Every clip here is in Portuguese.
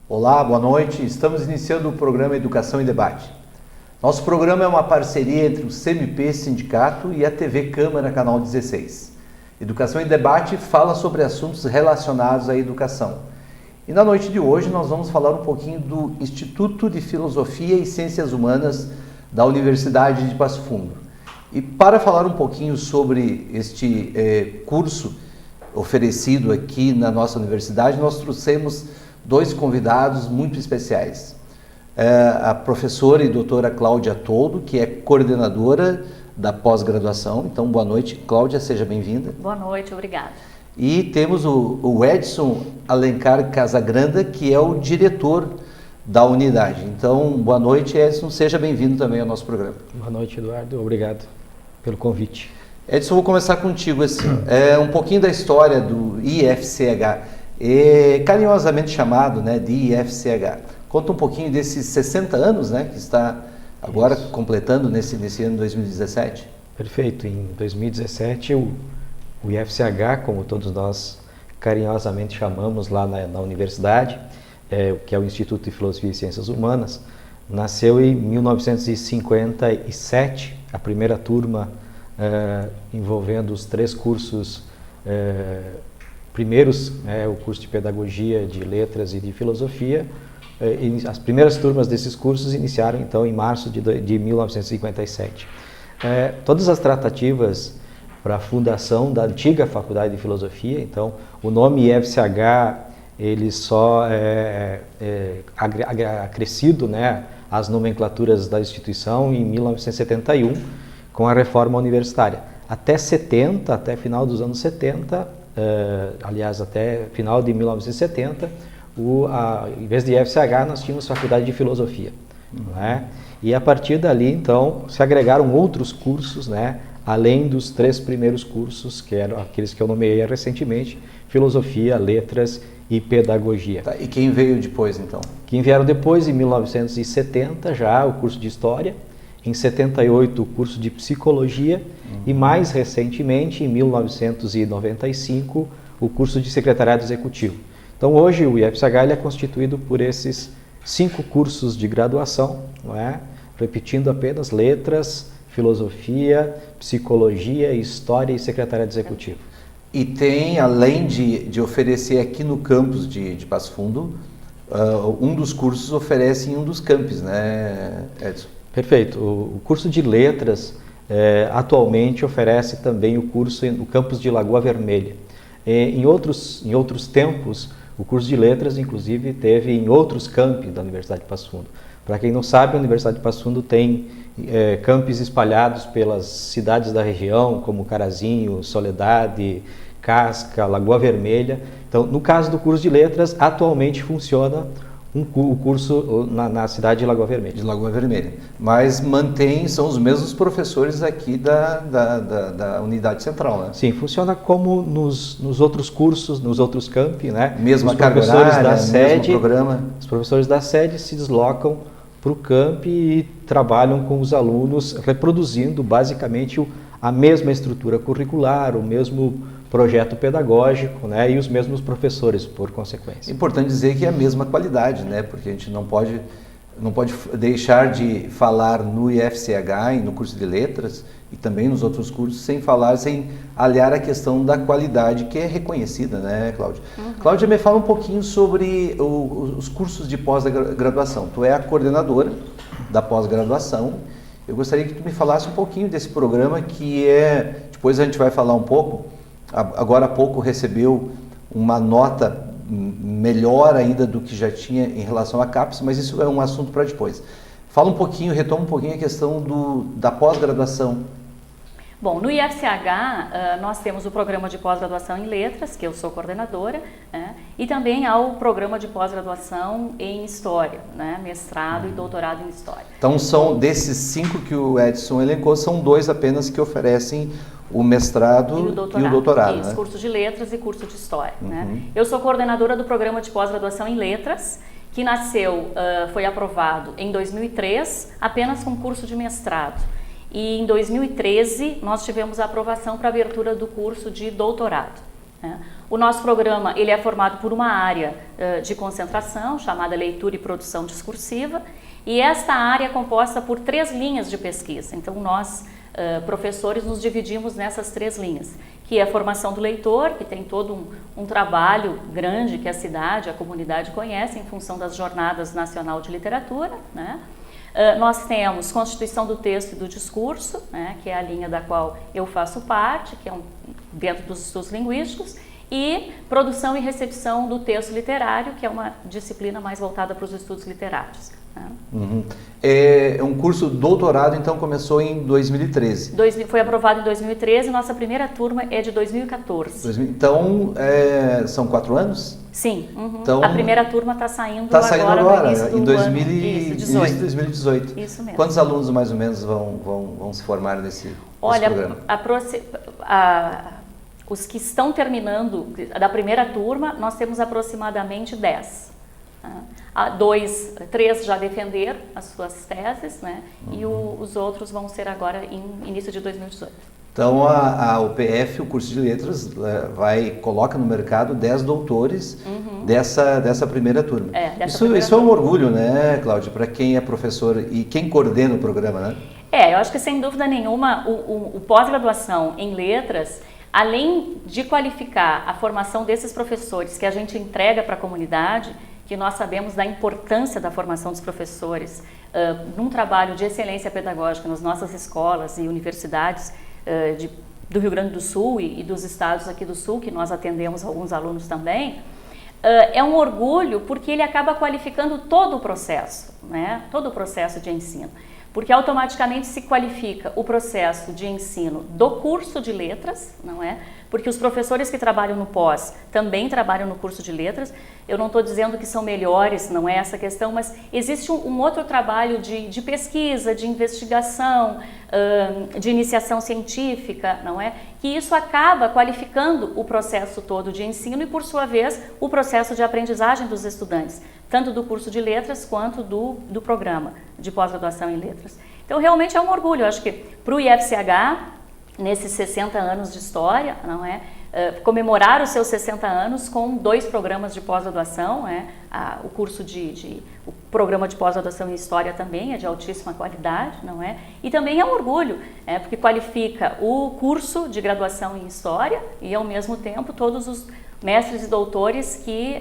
Olá, boa noite. Estamos iniciando o programa Educação em Debate. Nosso programa é uma parceria entre o CMP Sindicato e a TV Câmara Canal 16. Educação em Debate fala sobre assuntos relacionados à educação. E na noite de hoje nós vamos falar um pouquinho do Instituto de Filosofia e Ciências Humanas da Universidade de Passo Fundo. E para falar um pouquinho sobre este curso oferecido aqui na nossa universidade, nós trouxemos dois convidados muito especiais. A professora e doutora Cláudia Toldo, que é coordenadora da pós-graduação. Então, boa noite, Cláudia, seja bem-vinda. Boa noite, obrigada. E temos o Edson Alencar Casagranda, que é o diretor da unidade. Então, boa noite, Edson, seja bem-vindo também ao nosso programa. Boa noite, Eduardo, obrigado pelo convite. Edson, vou começar contigo, assim, um pouquinho da história do IFCH, carinhosamente chamado, né, de IFCH. Conta um pouquinho desses 60 anos, né, que está agora completando nesse ano 2017. Perfeito. Em 2017, o IFCH, como todos nós carinhosamente chamamos lá na universidade, que é o Instituto de Filosofia e Ciências Humanas, nasceu em 1957, a primeira turma envolvendo os três cursos primeiros, o curso de Pedagogia, de Letras e de Filosofia. As primeiras turmas desses cursos iniciaram então em março de 1957. Todas as tratativas para a fundação da antiga Faculdade de Filosofia, então o nome IFCH ele só acrescido, né, às nomenclaturas da instituição em 1971 com a reforma universitária. Até final dos anos 70, aliás até final de 1970, em vez de IFCH, nós tínhamos Faculdade de Filosofia. Né? E a partir dali, então, se agregaram outros cursos, né? Além dos três primeiros cursos, que eram aqueles que eu nomeei recentemente, Filosofia, Letras e Pedagogia. Tá, e quem veio depois, então? Quem vieram depois, em 1970, já o curso de História, em 78, o curso de Psicologia e, mais recentemente, em 1995, o curso de Secretariado Executivo. Então, hoje o IFCH ele é constituído por esses 5 cursos de graduação, não é? Repetindo apenas Letras, Filosofia, Psicologia, História e Secretariado Executivo. E tem, além de oferecer aqui no campus de Passo Fundo, um dos cursos oferece em um dos campos, né, Edson? Perfeito. O curso de Letras atualmente oferece também o curso no campus de Lagoa Vermelha. Em outros tempos, o curso de Letras, inclusive, teve em outros campi da Universidade de Passo Fundo. Para quem não sabe, a Universidade de Passo Fundo tem campos espalhados pelas cidades da região, como Carazinho, Soledade, Casca, Lagoa Vermelha. Então, no caso do curso de Letras, atualmente funciona o curso na cidade de Lagoa Vermelha. De Lagoa Vermelha. Mas são os mesmos professores aqui da unidade central, né? Sim, funciona como nos outros cursos, nos outros campi, né? Mesma carga horária, mesmo programa. Os professores da sede se deslocam para o campi e trabalham com os alunos, reproduzindo basicamente a mesma estrutura curricular, o mesmo projeto pedagógico, né, e os mesmos professores, por consequência. É importante dizer que é a mesma qualidade, né, porque a gente não pode deixar de falar no IFCH e no curso de Letras e também nos outros cursos sem aliar a questão da qualidade que é reconhecida, né, Cláudia? Cláudia, me fala um pouquinho sobre os cursos de pós-graduação. Tu é a coordenadora da pós-graduação. Eu gostaria que tu me falasse um pouquinho desse programa que depois a gente vai falar um pouco. Agora há pouco recebeu uma nota melhor ainda do que já tinha em relação à CAPES, mas isso é um assunto para depois. Retoma um pouquinho a questão da pós-graduação. Bom, no IFCH nós temos o programa de pós-graduação em Letras, que eu sou coordenadora, né, e também há o programa de pós-graduação em História, né, mestrado e doutorado em História. Então, são desses 5 que o Edson elencou, são 2 apenas que oferecem o mestrado e o doutorado. Isso, né? Curso de Letras e curso de História. Né? Eu sou coordenadora do programa de pós-graduação em Letras, que nasceu, foi aprovado em 2003, apenas com curso de mestrado. e em 2013 nós tivemos a aprovação para a abertura do curso de doutorado. O nosso programa ele é formado por uma área de concentração chamada leitura e produção discursiva, e esta área é composta por 3 linhas de pesquisa. Então nós, professores, nos dividimos nessas 3 linhas, que é a formação do leitor, que tem todo um trabalho grande que a cidade, a comunidade conhece em função das Jornadas Nacional de Literatura, né? Nós temos constituição do texto e do discurso, né, que é a linha da qual eu faço parte, que é dentro dos estudos linguísticos, e produção e recepção do texto literário, que é uma disciplina mais voltada para os estudos literários. Né? Uhum. Um curso doutorado, então, começou em 2013. Foi aprovado em 2013, nossa primeira turma é de 2014. Então, são 4 anos? Sim, Então, a primeira turma está saindo agora, no início do em ano, início de 2018. Isso mesmo. Quantos alunos, mais ou menos, vão se formar nesse programa? Os que estão terminando da primeira turma, nós temos aproximadamente 10. 3 já defenderam as suas teses, né? E os outros vão ser agora em início de 2018. Então, a UPF, o curso de letras, coloca no mercado 10 doutores dessa primeira turma. Isso é um orgulho, né, Cláudia, para quem é professor e quem coordena o programa, né? Eu acho que, sem dúvida nenhuma, o pós-graduação em letras, além de qualificar a formação desses professores que a gente entrega para a comunidade, que nós sabemos da importância da formação dos professores num trabalho de excelência pedagógica nas nossas escolas e universidades do Rio Grande do Sul e dos estados aqui do Sul, que nós atendemos alguns alunos também, é um orgulho porque ele acaba qualificando todo o processo, né? Todo o processo de ensino. Porque automaticamente se qualifica o processo de ensino do curso de letras, não é? Porque os professores que trabalham no pós também trabalham no curso de letras. Eu não estou dizendo que são melhores, não é essa a questão, mas existe um outro trabalho de pesquisa, de investigação, de iniciação científica, não é? Que isso acaba qualificando o processo todo de ensino e, por sua vez, o processo de aprendizagem dos estudantes, tanto do curso de letras quanto do programa de pós-graduação em letras. Então, realmente é um orgulho. Eu acho que para o IFCH, nesses 60 anos de história, não é? Comemorar os seus 60 anos com 2 programas de pós-graduação, o programa de pós-graduação em História também é de altíssima qualidade, não é? E também é um orgulho, porque qualifica o curso de graduação em História e, ao mesmo tempo, todos os mestres e doutores que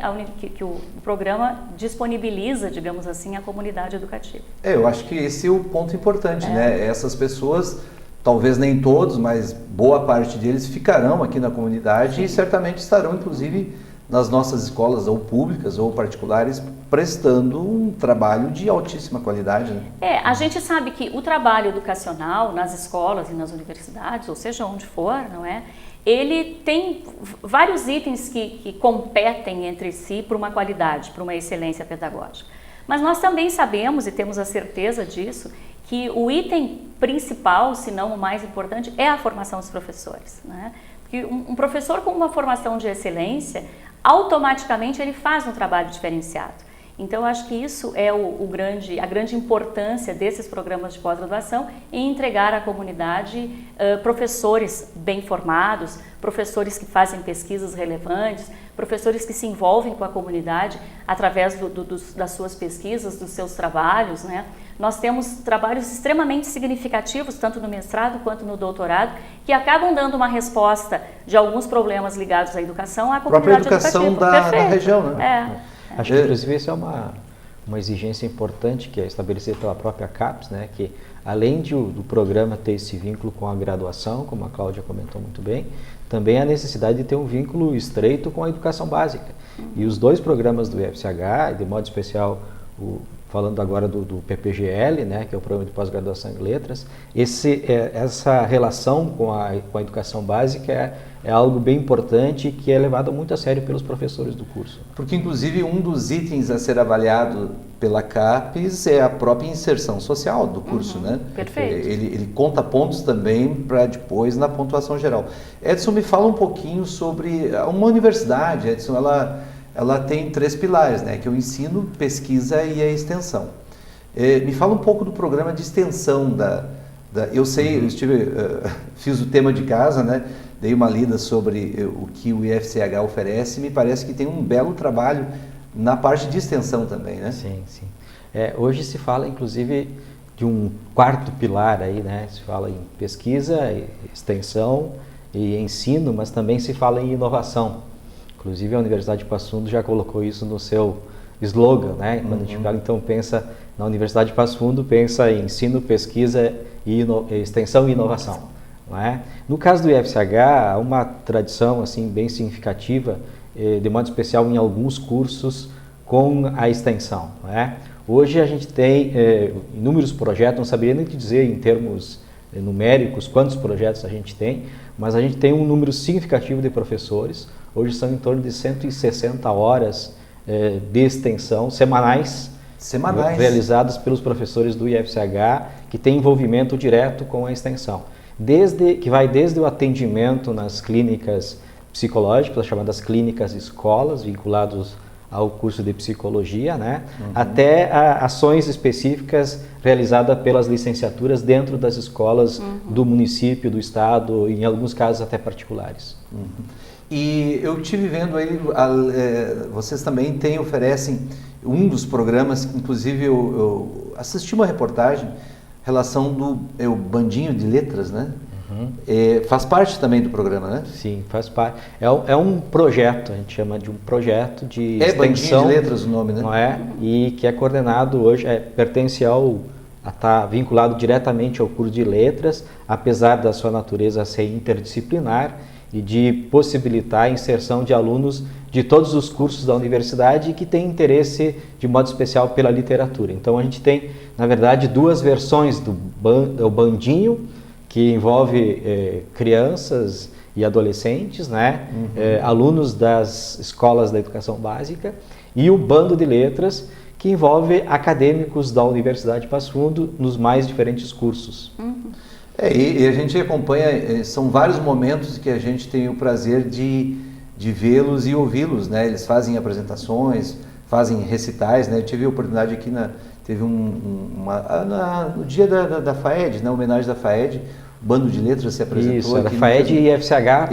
o programa disponibiliza, digamos assim, à comunidade educativa. Eu acho que esse é o ponto importante, né? Essas pessoas, talvez nem todos, mas boa parte deles ficarão aqui na comunidade e certamente estarão, inclusive, nas nossas escolas, ou públicas ou particulares, prestando um trabalho de altíssima qualidade, né? A gente sabe que o trabalho educacional nas escolas e nas universidades, ou seja, onde for, não é? Ele tem vários itens que competem entre si por uma qualidade, por uma excelência pedagógica. Mas nós também sabemos, e temos a certeza disso, que o item principal, se não o mais importante, é a formação dos professores, né? Porque um professor com uma formação de excelência, automaticamente ele faz um trabalho diferenciado. Então, eu acho que isso é a grande importância desses programas de pós-graduação em entregar à comunidade professores bem formados, professores que fazem pesquisas relevantes, professores que se envolvem com a comunidade através das suas pesquisas, dos seus trabalhos, né? Nós temos trabalhos extremamente significativos, tanto no mestrado quanto no doutorado, que acabam dando uma resposta de alguns problemas ligados à educação à comunidade educativa. A própria educação da região, né? Acho que, inclusive, essa é uma exigência importante que é estabelecida pela própria CAPES, né? Que além do programa ter esse vínculo com a graduação, como a Cláudia comentou muito bem, também a necessidade de ter um vínculo estreito com a educação básica. E os 2 programas do IFCH, de modo especial, falando agora do PPGL, né, que é o Programa de Pós-Graduação em Letras, essa relação com a educação básica é algo bem importante e que é levado muito a sério pelos professores do curso. Porque, inclusive, um dos itens a ser avaliado pela CAPES é a própria inserção social do curso, né? Perfeito. Ele conta pontos também para depois na pontuação geral. Edson, me fala um pouquinho sobre uma universidade. Edson, ela tem 3 pilares, né? Que é o ensino, pesquisa e a extensão. Me fala um pouco do programa de extensão Eu sei, eu fiz o tema de casa, né? Dei uma lida sobre o que o IFCH oferece e me parece que tem um belo trabalho na parte de extensão também, né? Sim, sim. Hoje se fala, inclusive, de um quarto pilar aí, né? Se fala em pesquisa, extensão e ensino, mas também se fala em inovação. Inclusive a Universidade de Passo Fundo já colocou isso no seu slogan, né? Quando a gente fala, então, pensa na Universidade de Passo Fundo, pensa em ensino, pesquisa, extensão e inovação. Não é? No caso do IFCH, há uma tradição assim, bem significativa, de modo especial em alguns cursos com a extensão. Não é? Hoje a gente tem inúmeros projetos, não saberia nem te dizer em termos numéricos quantos projetos a gente tem, mas a gente tem um número significativo de professores. Hoje são em torno de 160 horas de extensão semanais realizadas pelos professores do IFCH, que tem envolvimento direto com a extensão. Que vai desde o atendimento nas clínicas psicológicas, as chamadas clínicas escolas, vinculados ao curso de psicologia, né? Até ações específicas realizadas pelas licenciaturas dentro das escolas do município, do estado, em alguns casos até particulares. E eu estive vendo aí, vocês também oferecem um dos programas, inclusive eu assisti uma reportagem, relação do Bandinho de Letras, né? Faz parte também do programa, né? Sim, faz parte. É um projeto, a gente chama de um projeto de extensão. Bandinho de Letras o nome, né? Não é? E que é coordenado hoje, pertence está vinculado diretamente ao curso de Letras, apesar da sua natureza ser interdisciplinar e de possibilitar a inserção de alunos de todos os cursos da universidade que têm interesse de modo especial pela literatura. Então a gente tem, na verdade, duas versões do Bandinho, que envolve crianças e adolescentes, né? Alunos das escolas da educação básica, e o Bando de Letras, que envolve acadêmicos da Universidade de Passo Fundo nos mais diferentes cursos. E a gente acompanha, são vários momentos que a gente tem o prazer de vê-los e ouvi-los, né? Eles fazem apresentações, fazem recitais, né? Eu tive a oportunidade aqui, teve no dia da FAED, na homenagem da FAED, o Bando de Letras se apresentou. Isso, era FAED e IFCH.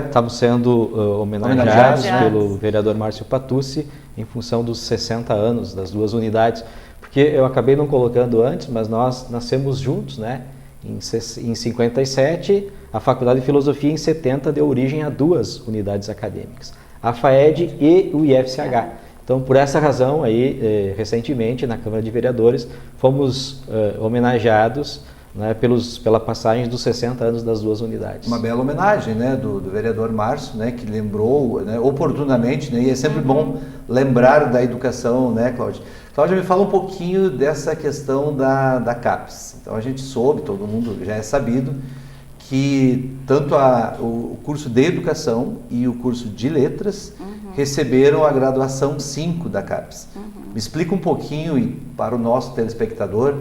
Estamos sendo homenageados pelo vereador Márcio Patucci em função dos 60 anos das duas unidades, porque eu acabei não colocando antes, mas nós nascemos juntos, né? Em 57, a Faculdade de Filosofia em 70 deu origem a duas unidades acadêmicas, a FAED e o IFCH. Então, por essa razão, aí, recentemente, na Câmara de Vereadores, fomos homenageados, né, pela passagem dos 60 anos das duas unidades. Uma bela homenagem, né, do vereador Márcio, né, que lembrou, né, oportunamente, né, e é sempre bom lembrar da educação, né, Cláudia? Cláudia, me fala um pouquinho dessa questão da CAPES. Então, a gente soube, todo mundo já é sabido, que tanto o curso de Educação e o curso de Letras receberam a graduação 5 da CAPES. Me explica um pouquinho, para o nosso telespectador,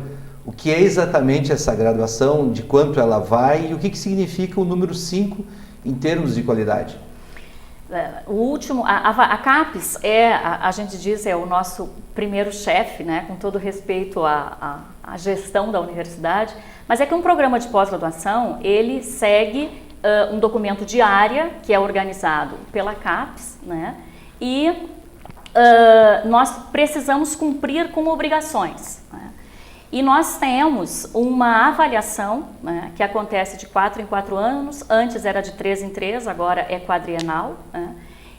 o que é exatamente essa graduação, de quanto ela vai e o que significa o número 5 em termos de qualidade. A CAPES a gente diz, é o nosso primeiro chefe, né, com todo respeito à gestão da universidade, mas é que um programa de pós-graduação, ele segue um documento de área que é organizado pela CAPES, né, e nós precisamos cumprir com obrigações, né. E nós temos uma avaliação, né, que acontece de 4 em 4 anos, antes era de 3 em 3, agora é quadrienal, né?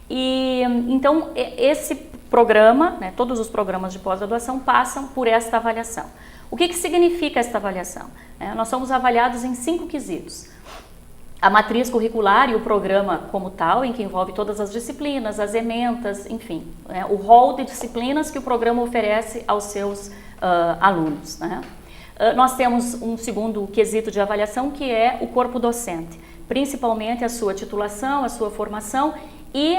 E então esse programa, né, todos os programas de pós-graduação passam por esta avaliação. O que significa esta avaliação? Nós somos avaliados em 5 quesitos. A matriz curricular e o programa como tal, em que envolve todas as disciplinas, as ementas, enfim, o rol de disciplinas que o programa oferece aos seus alunos, né? Nós temos um segundo quesito de avaliação, que é o corpo docente, principalmente a sua titulação, a sua formação e,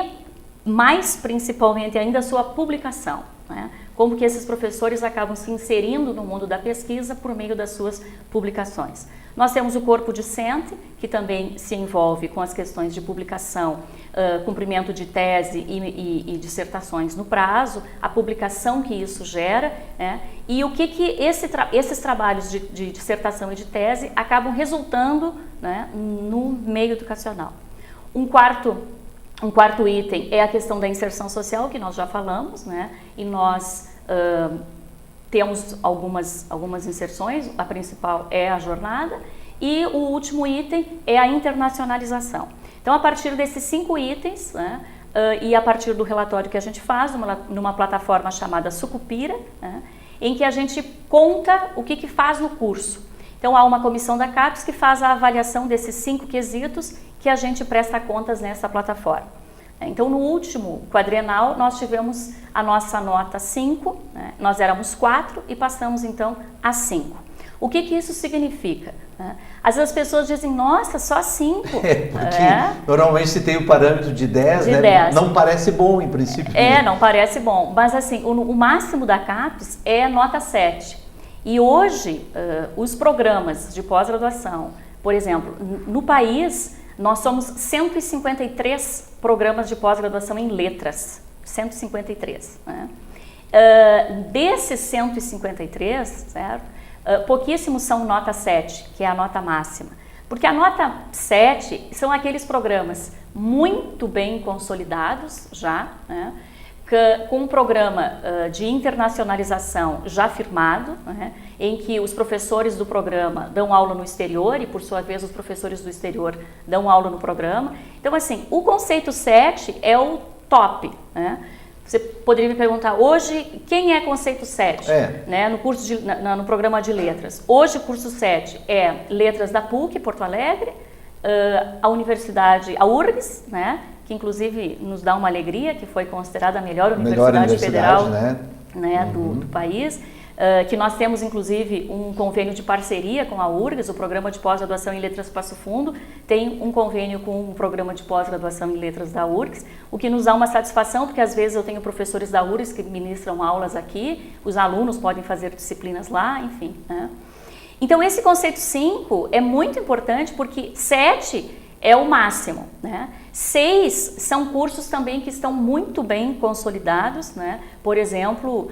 mais principalmente ainda, a sua publicação, né? Como que esses professores acabam se inserindo no mundo da pesquisa por meio das suas publicações. Nós temos o corpo discente, que também se envolve com as questões de publicação, cumprimento de tese e dissertações no prazo, a publicação que isso gera, né? E o que esses trabalhos de dissertação e de tese acabam resultando, né, no meio educacional. Um quarto item é a questão da inserção social, que nós já falamos, né? E nós temos algumas inserções, a principal é a jornada, e o último item é a internacionalização. Então, a partir desses 5 itens, né, e a partir do relatório que a gente faz numa plataforma chamada Sucupira, né, em que a gente conta o que faz no curso. Então, há uma comissão da CAPES que faz a avaliação desses 5 quesitos que a gente presta contas nessa plataforma. Então, no último quadrienal, nós tivemos a nossa nota 5, né? Nós éramos 4 e passamos, então, a 5. O que isso significa? Às vezes as pessoas dizem, nossa, só 5. Porque normalmente se tem o parâmetro de 10, né? 10. Não parece bom, em princípio. Não parece bom. Mas, assim, o máximo da CAPES é nota 7. E hoje, os programas de pós-graduação, por exemplo, no país, nós somos 153 programas de pós-graduação em letras, 153. Né? Desses 153, certo? Pouquíssimos são nota 7, que é a nota máxima. Porque a nota 7 são aqueles programas muito bem consolidados já, né? Com um programa de internacionalização já firmado, né, em que os professores do programa dão aula no exterior e, por sua vez, os professores do exterior dão aula no programa. Então, assim, o conceito 7 é o top, né? Você poderia me perguntar, hoje, quem é conceito 7? Né, no programa de letras. Hoje, o curso 7 é letras da PUC, Porto Alegre, a universidade, a URGS, né? Que inclusive nos dá uma alegria, que foi considerada a melhor universidade federal, né, do país, que nós temos inclusive um convênio de parceria com a URGS, o programa de pós-graduação em letras Passo Fundo tem um convênio com o programa de pós-graduação em letras da URGS, o que nos dá uma satisfação, porque às vezes eu tenho professores da URGS que ministram aulas aqui, os alunos podem fazer disciplinas lá, enfim, né? Então esse conceito 5 é muito importante porque 7 é o máximo, né? 6 são cursos também que estão muito bem consolidados, né? Por exemplo,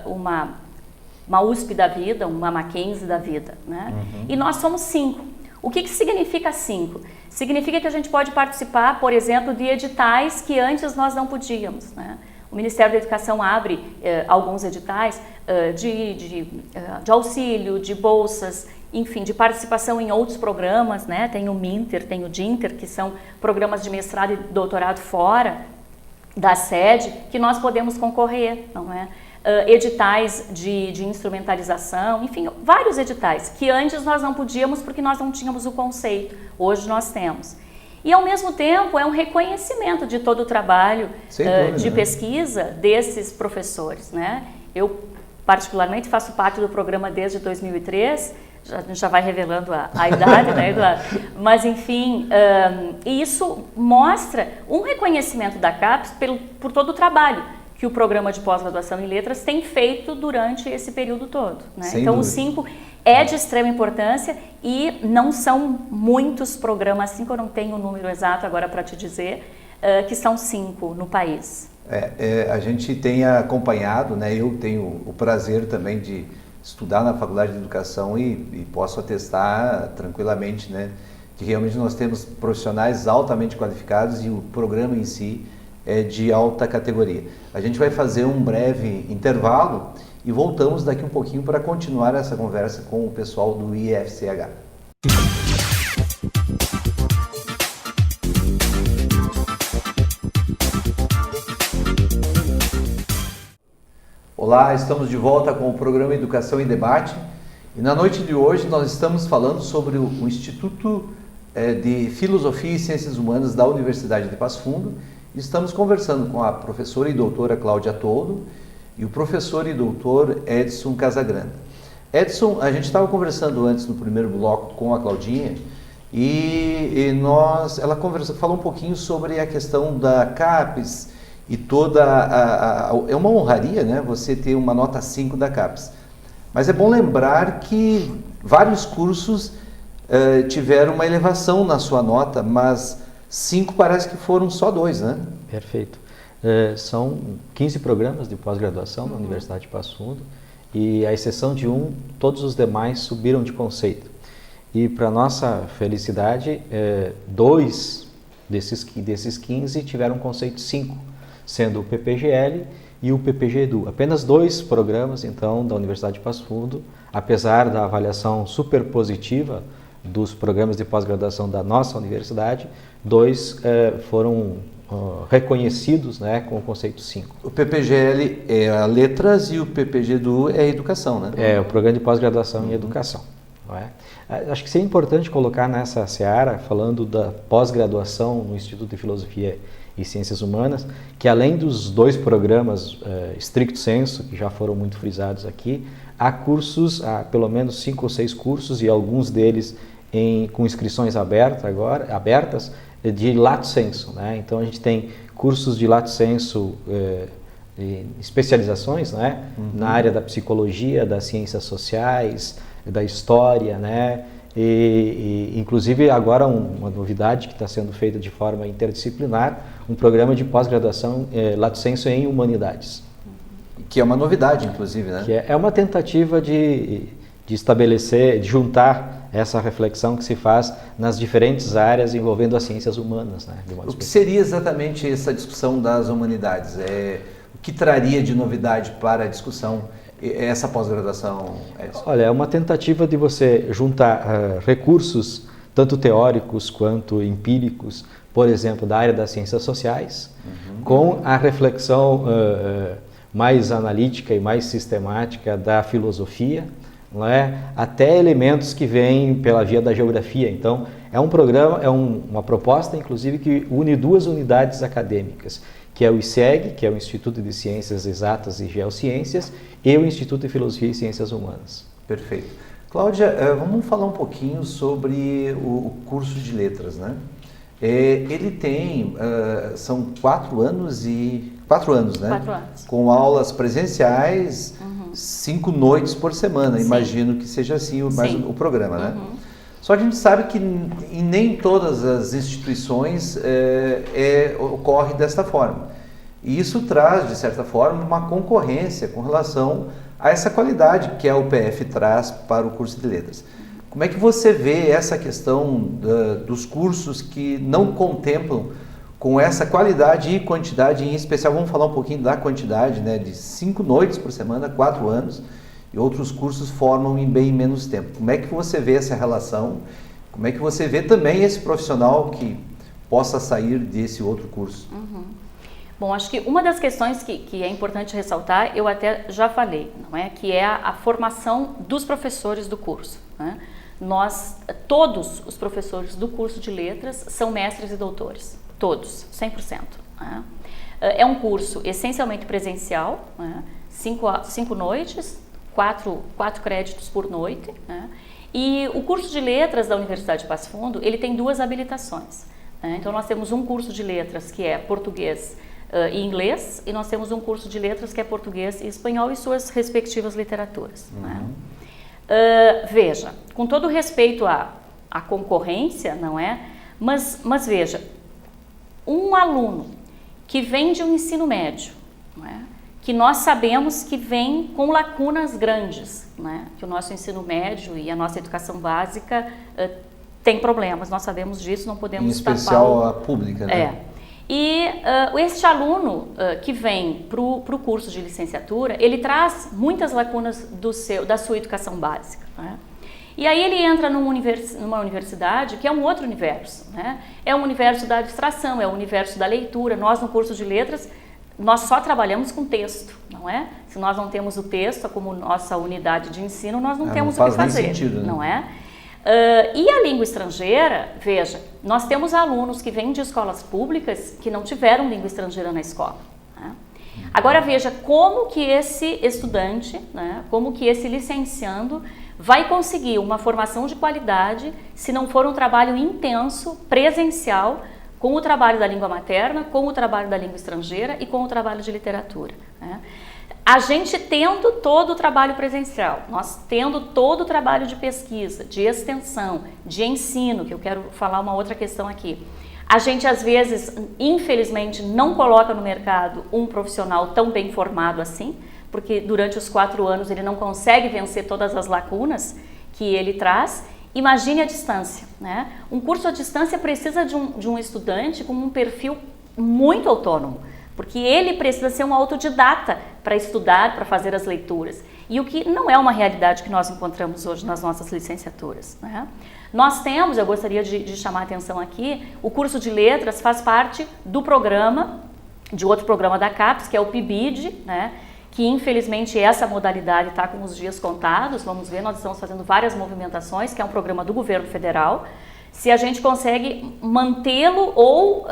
uma USP da vida, uma Mackenzie da vida, né? E nós somos 5. O que significa 5? Significa que a gente pode participar, por exemplo, de editais que antes nós não podíamos, né? O Ministério da Educação abre alguns editais de auxílio, de bolsas, enfim, de participação em outros programas, né? Tem o Minter, tem o Dinter, que são programas de mestrado e doutorado fora da sede, que nós podemos concorrer, não é? Editais de instrumentalização, enfim, vários editais, que antes nós não podíamos porque nós não tínhamos o conceito, hoje nós temos. E, ao mesmo tempo, é um reconhecimento de todo o trabalho de pesquisa desses professores, né? Eu, particularmente, faço parte do programa desde 2003, a gente já vai revelando a idade, né, Eduardo? Mas, enfim, isso mostra um reconhecimento da CAPES por todo o trabalho que o programa de pós-graduação em letras tem feito durante esse período todo, né? Então, o 5 é de extrema importância e não são muitos programas, 5 eu não tenho o número exato agora para te dizer, que são 5 no país. A gente tem acompanhado, né? Eu tenho o prazer também de estudar na Faculdade de Educação e posso atestar tranquilamente, né, que realmente nós temos profissionais altamente qualificados e o programa em si é de alta categoria. A gente vai fazer um breve intervalo e voltamos daqui um pouquinho para continuar essa conversa com o pessoal do IFCH. Olá, estamos de volta com o programa Educação em Debate e na noite de hoje nós estamos falando sobre o Instituto de Filosofia e Ciências Humanas da Universidade de Passo Fundo. Estamos conversando com a professora e doutora Cláudia Toldo e o professor e doutor Edson Casagrande. Edson, a gente estava conversando antes no primeiro bloco com a Claudinha ela falou um pouquinho sobre a questão da CAPES e é uma honraria, né, você ter uma nota 5 da CAPES. Mas é bom lembrar que vários cursos tiveram uma elevação na sua nota, mas 5 parece que foram só 2, né? Perfeito. São 15 programas de pós-graduação na Universidade de Passo Fundo e, à exceção de um, todos os demais subiram de conceito. E, para nossa felicidade, 2 desses 15 tiveram conceito 5, sendo o PPGL e o PPG-Edu. Apenas 2 programas, então, da Universidade de Passo Fundo, apesar da avaliação super positiva dos programas de pós-graduação da nossa universidade, 2 foram reconhecidos, né, com o conceito 5. O PPGL é a letras e o PPG-Edu é a educação, né? É o programa de pós-graduação em educação. Não é? Acho que seria importante colocar nessa seara, falando da pós-graduação no Instituto de Filosofia e Ciências Humanas, que além dos 2 programas stricto sensu, que já foram muito frisados aqui, há cursos, há pelo menos 5 ou 6 cursos, e alguns deles com inscrições abertas, de lato sensu, né? Então a gente tem cursos de lato sensu, especializações, né? Na área da psicologia, das ciências sociais, da história, né? E inclusive agora uma novidade que está sendo feita de forma interdisciplinar, um programa de pós-graduação lato sensu em humanidades. Que é uma novidade, inclusive, né? Que é uma tentativa de estabelecer, de juntar essa reflexão que se faz nas diferentes áreas envolvendo as ciências humanas, né? O que seria exatamente essa discussão das humanidades? O que traria de novidade para a discussão essa pós-graduação? Olha, é uma tentativa de você juntar recursos, tanto teóricos quanto empíricos, por exemplo, da área das ciências sociais, com a reflexão mais analítica e mais sistemática da filosofia, não é? Até elementos que vêm pela via da geografia. Então, é um programa, uma proposta, inclusive, que une 2 unidades acadêmicas, que é o ICEG, que é o Instituto de Ciências Exatas e Geociências, e o Instituto de Filosofia e Ciências Humanas. Perfeito. Cláudia, vamos falar um pouquinho sobre o curso de letras, né? Ele tem, são 4 anos, né? 4 anos. Com aulas presenciais, 5 noites por semana. Sim. Imagino que seja assim o programa, né? Só que a gente sabe que em nem todas as instituições ocorre desta forma. E isso traz, de certa forma, uma concorrência com relação a essa qualidade que a UPF traz para o curso de letras. Como é que você vê essa questão dos cursos que não contemplam com essa qualidade e quantidade, em especial vamos falar um pouquinho da quantidade, né, de 5 noites por semana, 4 anos, e outros cursos formam em bem menos tempo. Como é que você vê essa relação? Como é que você vê também esse profissional que possa sair desse outro curso? Bom, acho que uma das questões que é importante ressaltar, eu até já falei, não é? Que é a formação dos professores do curso, né? Todos os professores do curso de letras são mestres e doutores, todos, 100%. Né? É um curso essencialmente presencial, né? 5 noites, 4 créditos por noite, né? E o curso de letras da Universidade de Passo Fundo, ele tem 2 habilitações. Né? Então nós temos um curso de letras que é português e inglês, e nós temos um curso de letras que é português e espanhol e suas respectivas literaturas. Né? Veja, com todo respeito à concorrência, não é? Mas veja, um aluno que vem de um ensino médio, não é? Que nós sabemos que vem com lacunas grandes, né? Que o nosso ensino médio e a nossa educação básica tem problemas, nós sabemos disso, não podemos tapar. Em especial a pública, né? E este aluno que vem para o curso de licenciatura, ele traz muitas lacunas da sua educação básica, né? E aí ele entra numa universidade que é um outro universo, né? É um universo da abstração, é um universo da leitura. Nós, no curso de letras, nós só trabalhamos com texto, não é? Se nós não temos o texto como nossa unidade de ensino, nós não temos o que fazer, sentido, né? Não é? E a língua estrangeira, veja, nós temos alunos que vêm de escolas públicas que não tiveram língua estrangeira na escola. Né? Agora veja como que esse estudante, né, como que esse licenciando vai conseguir uma formação de qualidade se não for um trabalho intenso, presencial, com o trabalho da língua materna, com o trabalho da língua estrangeira e com o trabalho de literatura. Né? A gente tendo todo o trabalho presencial, nós tendo todo o trabalho de pesquisa, de extensão, de ensino, que eu quero falar uma outra questão aqui. A gente, às vezes, infelizmente, não coloca no mercado um profissional tão bem formado assim, porque durante os 4 anos ele não consegue vencer todas as lacunas que ele traz. Imagine a distância, né? Um curso à distância precisa de um estudante com um perfil muito autônomo, porque ele precisa ser um autodidata para estudar, para fazer as leituras. E o que não é uma realidade que nós encontramos hoje nas nossas licenciaturas, né? Nós temos, eu gostaria de chamar a atenção aqui, o curso de letras faz parte do programa, de outro programa da CAPES, que é o PIBID, né? Que infelizmente essa modalidade está com os dias contados, vamos ver, nós estamos fazendo várias movimentações, que é um programa do governo federal. Se a gente consegue mantê-lo ou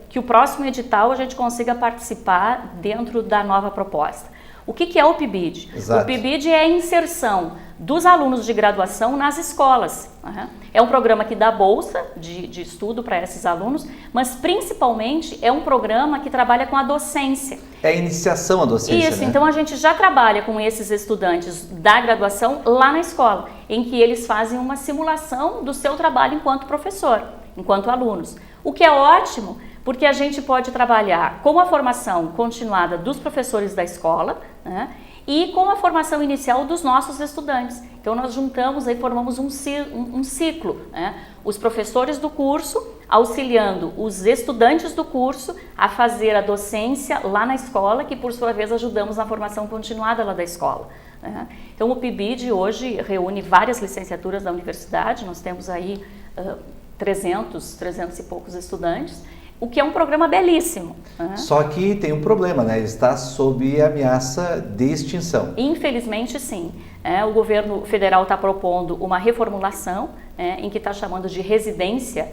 que o próximo edital a gente consiga participar dentro da nova proposta. O que é o PIBID? Exato. O PIBID é a inserção dos alunos de graduação nas escolas. Uhum. É um programa que dá bolsa de estudo para esses alunos, mas principalmente é um programa que trabalha com a docência. É a iniciação à docência, Isso, né? então a gente já trabalha com esses estudantes da graduação lá na escola, em que eles fazem uma simulação do seu trabalho enquanto professor, enquanto alunos. O que é ótimo, porque a gente pode trabalhar com a formação continuada dos professores da escola, né, e com a formação inicial dos nossos estudantes. Então nós juntamos e formamos um ciclo, né? Os professores do curso auxiliando os estudantes do curso a fazer a docência lá na escola, que por sua vez ajudamos na formação continuada lá da escola, né? Então o PIBID hoje reúne várias licenciaturas da universidade, nós temos aí 300 e poucos estudantes, o que é um programa belíssimo. Uhum. Só que tem um problema, né? Ele está sob ameaça de extinção. Infelizmente, sim. O governo federal está propondo uma reformulação, em que está chamando de residência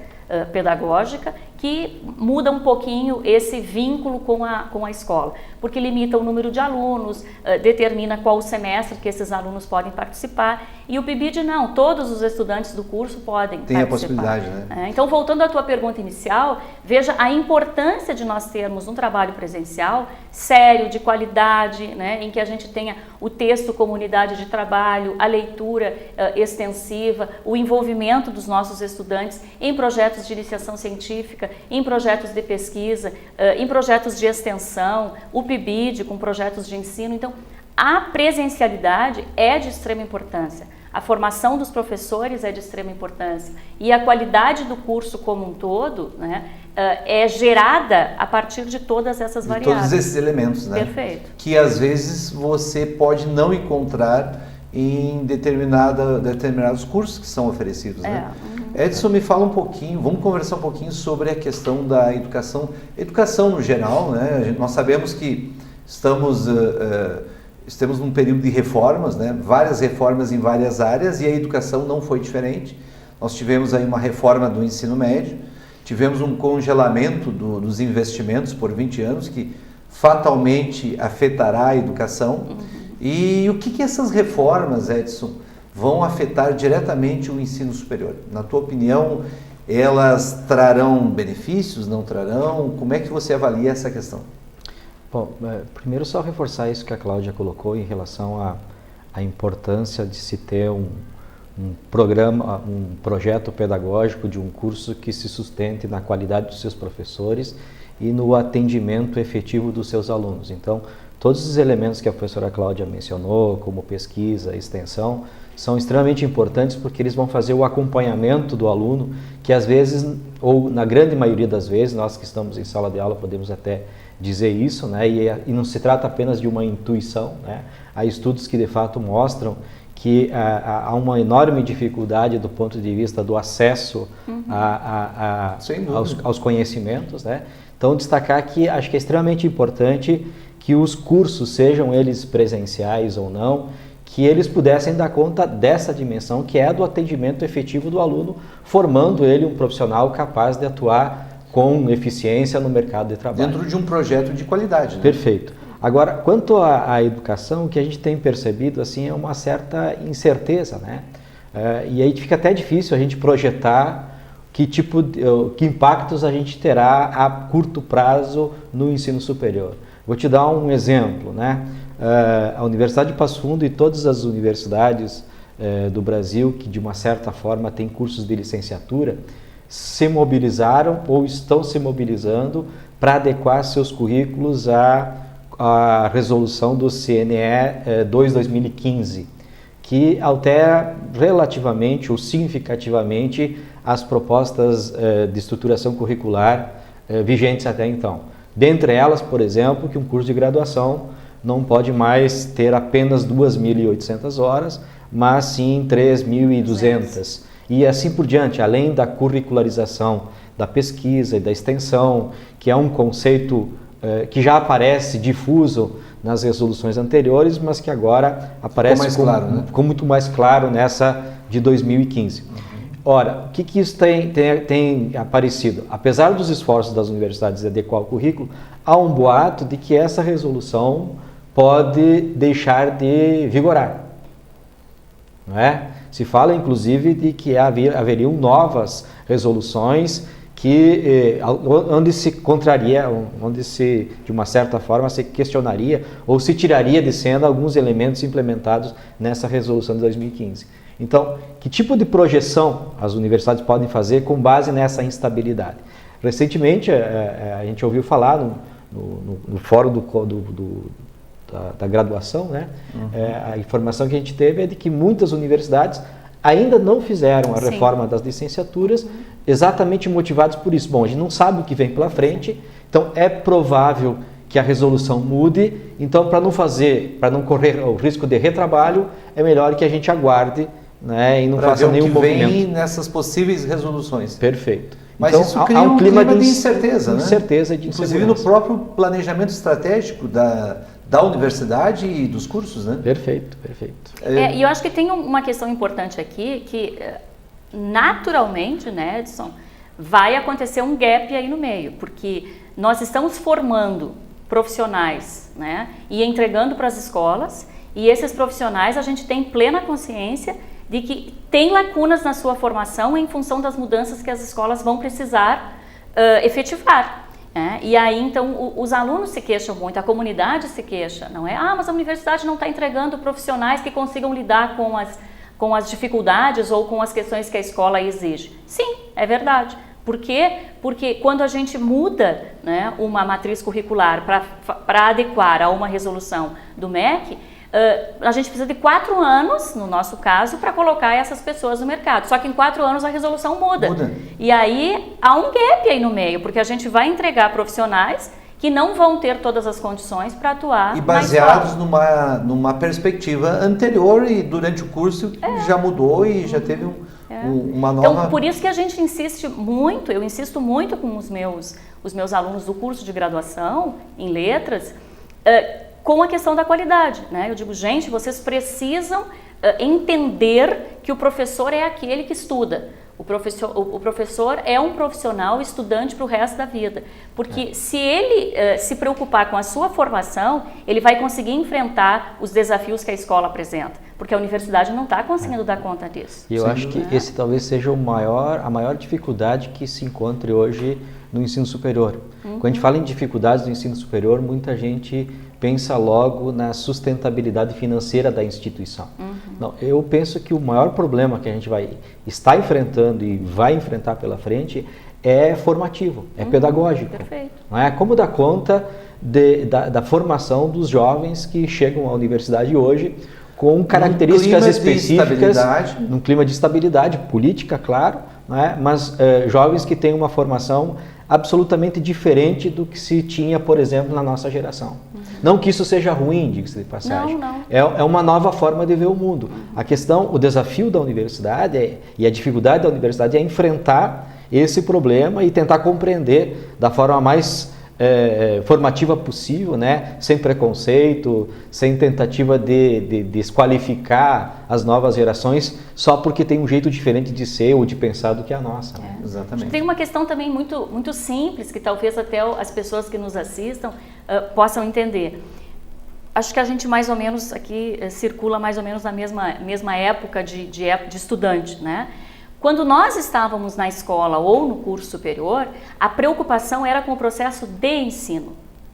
pedagógica, que muda um pouquinho esse vínculo com a escola, porque limita o número de alunos, determina qual o semestre que esses alunos podem participar, e o PIBID não, todos os estudantes do curso podem participar. Tem a possibilidade, né? Então, voltando à tua pergunta inicial, veja a importância de nós termos um trabalho presencial sério, de qualidade, né, em que a gente tenha o texto comunidade de trabalho, a leitura extensiva, o envolvimento dos nossos estudantes em projetos de iniciação científica, em projetos de pesquisa, em projetos de extensão, o PIBID com projetos de ensino. Então, a presencialidade é de extrema importância, a formação dos professores é de extrema importância e a qualidade do curso como um todo, né, é gerada a partir de todas essas variáveis. Todos esses elementos, né? Perfeito. Que às vezes você pode não encontrar em determinados cursos que são oferecidos, né? Edson, me fala um pouquinho, vamos conversar um pouquinho sobre a questão da educação no geral, né? Nós sabemos que estamos num período de reformas, né? Várias reformas em várias áreas, e a educação não foi diferente. Nós tivemos aí uma reforma do ensino médio, tivemos um congelamento dos investimentos por 20 anos, que fatalmente afetará a educação. E o que essas reformas, Edson, vão afetar diretamente o ensino superior? Na tua opinião, elas trarão benefícios, não trarão? Como é que você avalia essa questão? Bom, primeiro só reforçar isso que a Cláudia colocou em relação à importância de se ter um programa, um projeto pedagógico de um curso que se sustente na qualidade dos seus professores e no atendimento efetivo dos seus alunos. Então, todos os elementos que a professora Cláudia mencionou, como pesquisa, extensão, são extremamente importantes porque eles vão fazer o acompanhamento do aluno, que às vezes, ou na grande maioria das vezes, nós que estamos em sala de aula podemos até dizer isso, né? E não se trata apenas de uma intuição, né? Há estudos que de fato mostram que há uma enorme dificuldade do ponto de vista do acesso aos conhecimentos, né? Então, destacar que acho que é extremamente importante que os cursos, sejam eles presenciais ou não, que eles pudessem dar conta dessa dimensão que é do atendimento efetivo do aluno, formando ele um profissional capaz de atuar com eficiência no mercado de trabalho. Dentro de um projeto de qualidade, né? Perfeito. Agora, quanto à educação, o que a gente tem percebido assim, é uma certa incerteza, né? E aí fica até difícil a gente projetar que impactos a gente terá a curto prazo no ensino superior. Vou te dar um exemplo, né? a Universidade de Passo Fundo e todas as universidades do Brasil que de uma certa forma têm cursos de licenciatura se mobilizaram ou estão se mobilizando para adequar seus currículos à resolução do CNE 2/2015, que altera relativamente ou significativamente as propostas de estruturação curricular vigentes até então. Dentre elas, por exemplo, que um curso de graduação não pode mais ter apenas 2.800 horas, mas sim 3.200. E assim por diante, além da curricularização da pesquisa e da extensão, que é um conceito que já aparece difuso nas resoluções anteriores, mas que agora aparece ficou muito mais claro nessa de 2015. Ora, o que isso tem aparecido? Apesar dos esforços das universidades de adequar o currículo, há um boato de que essa resolução pode deixar de vigorar. Não é? Se fala, inclusive, de que haveriam novas resoluções onde se contraria, onde se, de uma certa forma, se questionaria ou se tiraria de cena alguns elementos implementados nessa resolução de 2015. Então, que tipo de projeção as universidades podem fazer com base nessa instabilidade? Recentemente, a gente ouviu falar no fórum da graduação, né? A informação que a gente teve é de que muitas universidades ainda não fizeram a reforma das licenciaturas, exatamente motivados por isso. Bom, a gente não sabe o que vem pela frente, então é provável que a resolução mude, então para não correr o risco de retrabalho, é melhor que a gente aguarde, né, e não faça nenhum movimento. Vem nessas possíveis resoluções. Perfeito. Mas então, isso cria um clima de incerteza, né? Incerteza e de inclusive no próprio planejamento estratégico da universidade e dos cursos, né? Perfeito. E eu acho que tem uma questão importante aqui, que naturalmente, né, Edson, vai acontecer um gap aí no meio, porque nós estamos formando profissionais, né, e entregando para as escolas, e esses profissionais a gente tem plena consciência de que tem lacunas na sua formação em função das mudanças que as escolas vão precisar efetivar. E aí, então, os alunos se queixam muito, a comunidade se queixa, não é? Mas a universidade não está entregando profissionais que consigam lidar com as dificuldades ou com as questões que a escola exige. Sim, é verdade. Por quê? Porque quando a gente muda, né, uma matriz curricular para adequar a uma resolução do MEC, a gente precisa de 4 anos, no nosso caso, para colocar essas pessoas no mercado. Só que em 4 anos a resolução muda. E aí há um gap aí no meio, porque a gente vai entregar profissionais que não vão ter todas as condições para atuar. E baseados numa perspectiva anterior e durante o curso já mudou e já teve uma nova... Então, por isso que a gente insiste muito, eu insisto muito com os meus alunos do curso de graduação em letras, com a questão da qualidade, né? Eu digo, gente, vocês precisam entender que o professor é aquele que estuda. O professor é um profissional estudante para o resto da vida. Porque se ele se preocupar com a sua formação, ele vai conseguir enfrentar os desafios que a escola apresenta. Porque a universidade não está conseguindo dar conta disso. E eu acho que esse talvez seja a maior dificuldade que se encontre hoje no ensino superior. Quando a gente fala em dificuldades do ensino superior, muita gente pensa logo na sustentabilidade financeira da instituição. Não, eu penso que o maior problema que a gente está enfrentando e vai enfrentar pela frente é formativo, é pedagógico. Perfeito. Não é? Como dar conta da formação dos jovens que chegam à universidade hoje com características específicas, num clima de estabilidade política, claro, não é? Mas jovens que têm uma formação absolutamente diferente do que se tinha, por exemplo, na nossa geração. Não que isso seja ruim, diga-se de passagem. Não. É uma nova forma de ver o mundo. A questão, o desafio da universidade e a dificuldade da universidade é enfrentar esse problema e tentar compreender da forma mais formativa possível, né? Sem preconceito, sem tentativa de desqualificar as novas gerações só porque tem um jeito diferente de ser ou de pensar do que a nossa. Né? Exatamente. Tem uma questão também muito, muito simples que talvez até as pessoas que nos assistam possam entender. Acho que a gente mais ou menos aqui circula mais ou menos na mesma época de estudante, né? Quando nós estávamos na escola ou no curso superior, a preocupação era com o processo de ensino.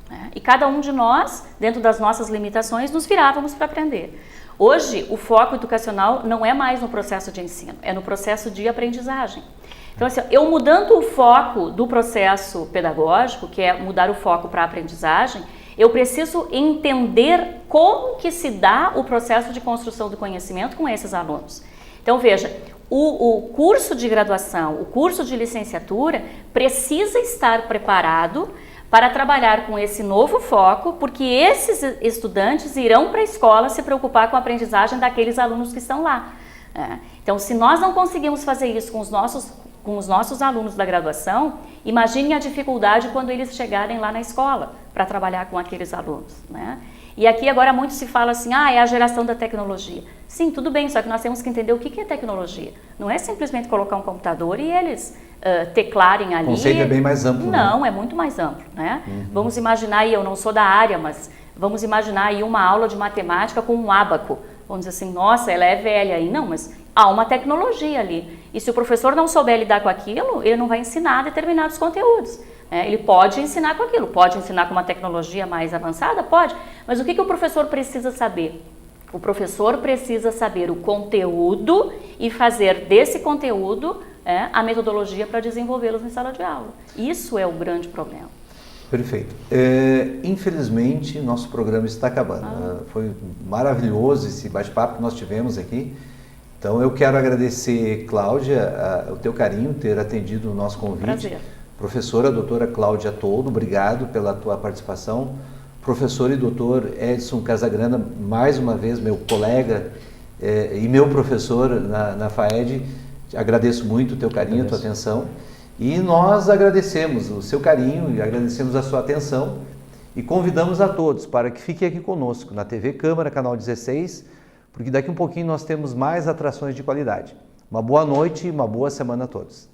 né? E cada um de nós, dentro das nossas limitações, nos virávamos para aprender. Hoje, o foco educacional não é mais no processo de ensino, é no processo de aprendizagem. Então, assim, eu mudando o foco do processo pedagógico, que é mudar o foco para a aprendizagem, eu preciso entender como que se dá o processo de construção do conhecimento com esses alunos. Então, veja, o curso de graduação, o curso de licenciatura precisa estar preparado para trabalhar com esse novo foco, porque esses estudantes irão para a escola se preocupar com a aprendizagem daqueles alunos que estão lá. Então, se nós não conseguimos fazer isso com os nossos alunos da graduação, imagine a dificuldade quando eles chegarem lá na escola para trabalhar com aqueles alunos, né? E aqui agora muito se fala assim, é a geração da tecnologia. Sim, tudo bem, só que nós temos que entender o que é tecnologia. Não é simplesmente colocar um computador e eles teclarem ali. O conceito é bem mais amplo. Não, né? É muito mais amplo, né? Vamos imaginar aí, eu não sou da área, mas vamos imaginar aí uma aula de matemática com um ábaco. Vamos dizer assim, nossa, ela é velha aí. Não, mas há uma tecnologia ali. E se o professor não souber lidar com aquilo, ele não vai ensinar determinados conteúdos. Ele pode ensinar com aquilo, pode ensinar com uma tecnologia mais avançada? Pode. Mas o que o professor precisa saber? O professor precisa saber o conteúdo e fazer desse conteúdo a metodologia para desenvolvê-los em sala de aula. Isso é o grande problema. Perfeito. Infelizmente, nosso programa está acabando. Foi maravilhoso esse bate-papo que nós tivemos aqui. Então, eu quero agradecer, Cláudia, o teu carinho, ter atendido o nosso convite. Prazer. Professora, doutora Cláudia Toldo, obrigado pela tua participação. Professor e doutor Edson Casagrana, mais uma vez, meu colega e meu professor na FAED, agradeço muito o teu carinho, a tua atenção. E nós agradecemos o seu carinho e agradecemos a sua atenção e convidamos a todos para que fiquem aqui conosco na TV Câmara, canal 16, porque daqui um pouquinho nós temos mais atrações de qualidade. Uma boa noite e uma boa semana a todos.